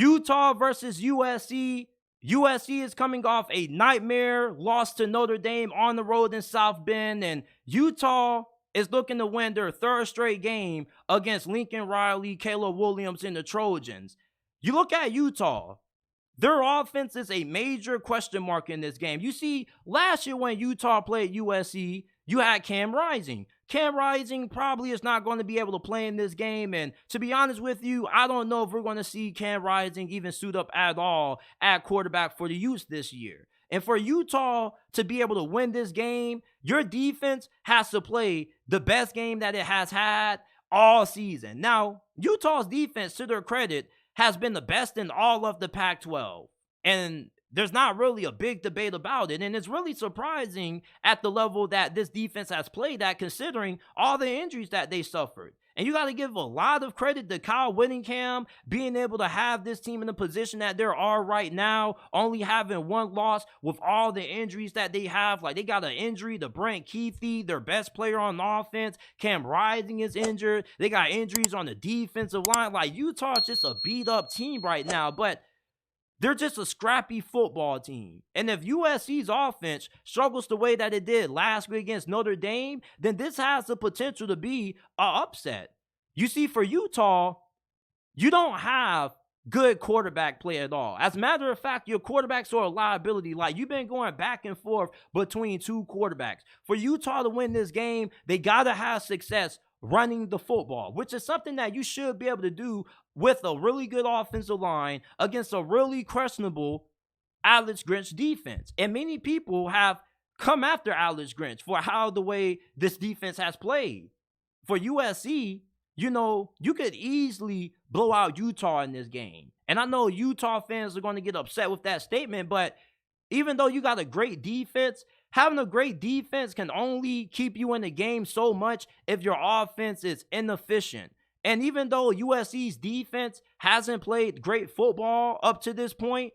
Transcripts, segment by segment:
Utah versus USC. USC is coming off a nightmare loss to Notre Dame on the road in South Bend, and Utah is looking to win their third straight game against Lincoln Riley, Caleb Williams, and the Trojans. You look at Utah, their offense is a major question mark in this game. You see, last year when Utah played USC, you had Cam Rising. Cam Rising probably is not going to be able to play in this game. And to be honest with you, I don't know if we're going to see Cam Rising even suit up at all at quarterback for the Utes this year. And for Utah to be able to win this game, your defense has to play the best game that it has had all season. Now, Utah's defense, to their credit, has been the best in all of the Pac-12. And there's not really a big debate about it. And it's really surprising at the level that this defense has played at, considering all the injuries that they suffered. And you got to give a lot of credit to Kyle Whittingham being able to have this team in the position that they are right now, only having one loss with all the injuries that they have. Like, they got an injury to Brent Keithy, their best player on offense. Cam Rising is injured. They got injuries on the defensive line. Like, Utah's just a beat-up team right now, but they're just a scrappy football team. And if USC's offense struggles the way that it did last week against Notre Dame, then this has the potential to be an upset. You see, for Utah, you don't have good quarterback play at all. As a matter of fact, your quarterbacks are a liability. Like, you've been going back and forth between two quarterbacks. For Utah to win this game, they got to have success running the football, which is something that you should be able to do with a really good offensive line against a really questionable Alex Grinch defense. And many people have come after Alex Grinch for how the way this defense has played. For USC, you could easily blow out Utah in this game. And I know Utah fans are going to get upset with that statement, but even though you got a great defense, having a great defense can only keep you in the game so much if your offense is inefficient. And even though USC's defense hasn't played great football up to this point,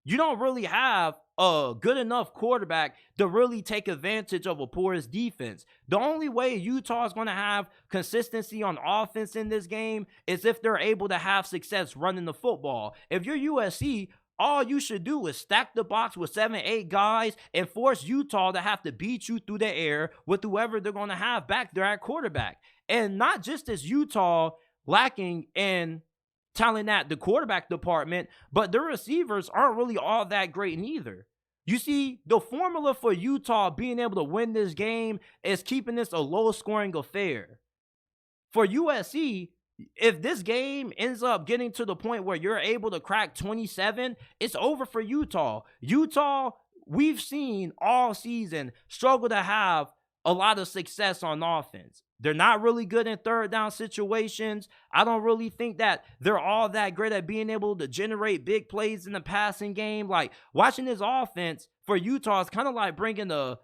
you don't really have a good enough quarterback to really take advantage of a porous defense. The only way Utah is going to have consistency on offense in this game is if they're able to have success running the football. If you're USC, all you should do is stack the box with 7-8 guys and force Utah to have to beat you through the air with whoever they're going to have back there at quarterback. And not just is Utah lacking in talent at the quarterback department, but their receivers aren't really all that great neither. You see, the formula for Utah being able to win this game is keeping this a low-scoring affair. For USC, if this game ends up getting to the point where you're able to crack 27, it's over for Utah. Utah, we've seen all season, struggle to have a lot of success on offense. They're not really good in third down situations. I don't really think that they're all that great at being able to generate big plays in the passing game. Like, watching this offense for Utah is kind of like bringing a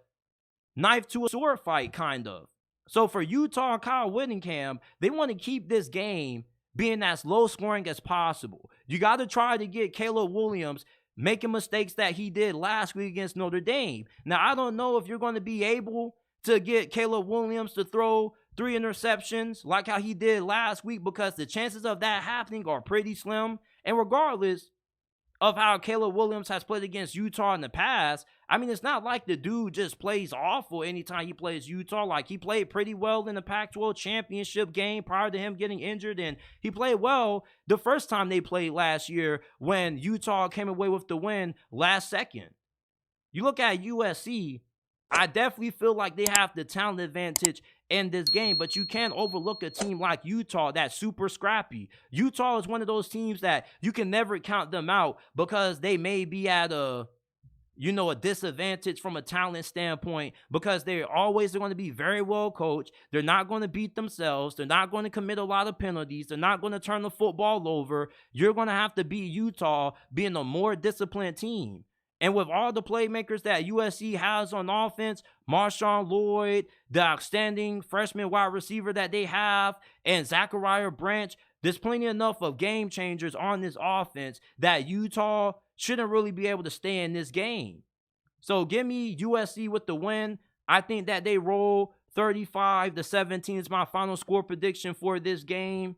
knife to a sword fight, kind of. So for Utah and Kyle Whittingham, they want to keep this game being as low scoring as possible. You got to try to get Caleb Williams making mistakes that he did last week against Notre Dame. Now, I don't know if you're going to be able to get Caleb Williams to throw 3 interceptions like how he did last week, because the chances of that happening are pretty slim. And regardless of how Caleb Williams has played against Utah in the past, I mean, it's not like the dude just plays awful anytime he plays Utah. Like, he played pretty well in the Pac-12 championship game prior to him getting injured, and he played well the first time they played last year when Utah came away with the win last second. You look at USC, I definitely feel like they have the talent advantage in this game, but you can't overlook a team like Utah that's super scrappy. Utah is one of those teams that you can never count them out because they may be at a disadvantage from a talent standpoint, because they're always going to be very well coached. They're not going to beat themselves. They're not going to commit a lot of penalties. They're not going to turn the football over. You're going to have to beat Utah being a more disciplined team. And with all the playmakers that USC has on offense, Marshawn Lloyd, the outstanding freshman wide receiver that they have, and Zachariah Branch, there's plenty enough of game changers on this offense that Utah shouldn't really be able to stay in this game. So give me USC with the win. I think that they roll 35-17 is my final score prediction for this game.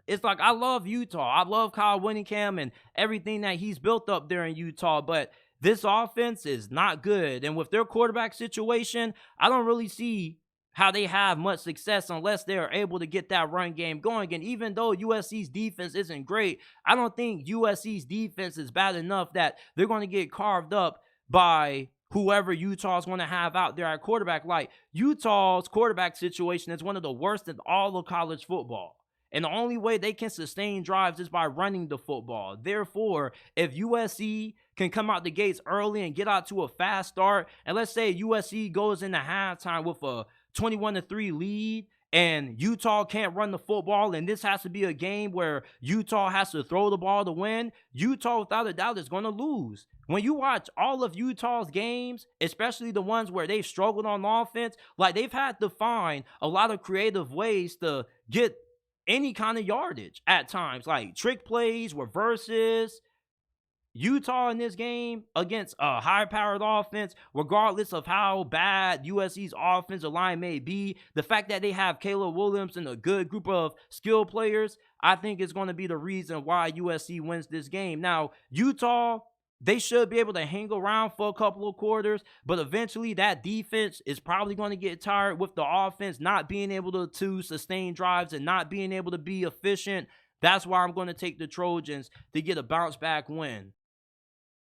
It's like I love Utah. I love Kyle Whittingham and everything that he's built up there in Utah, but this offense is not good. And with their quarterback situation, I don't really see how they have much success unless they're able to get that run game going. And even though USC's defense isn't great, I don't think USC's defense is bad enough that they're going to get carved up by whoever Utah's going to have out there at quarterback. Like, Utah's quarterback situation is one of the worst in all of college football. And the only way they can sustain drives is by running the football. Therefore, if USC can come out the gates early and get out to a fast start, and let's say USC goes into halftime with a 21-3 lead, and Utah can't run the football, and this has to be a game where Utah has to throw the ball to win, Utah, without a doubt, is going to lose. When you watch all of Utah's games, especially the ones where they've struggled on offense, like, they've had to find a lot of creative ways to get any kind of yardage at times, like trick plays, reverses. Utah in this game against a high-powered offense, regardless of how bad USC's offensive line may be, the fact that they have Caleb Williams and a good group of skill players, I think is going to be the reason why USC wins this game. Now, Utah, they should be able to hang around for a couple of quarters, but eventually that defense is probably going to get tired with the offense not being able to sustain drives and not being able to be efficient. That's why I'm going to take the Trojans to get a bounce-back win.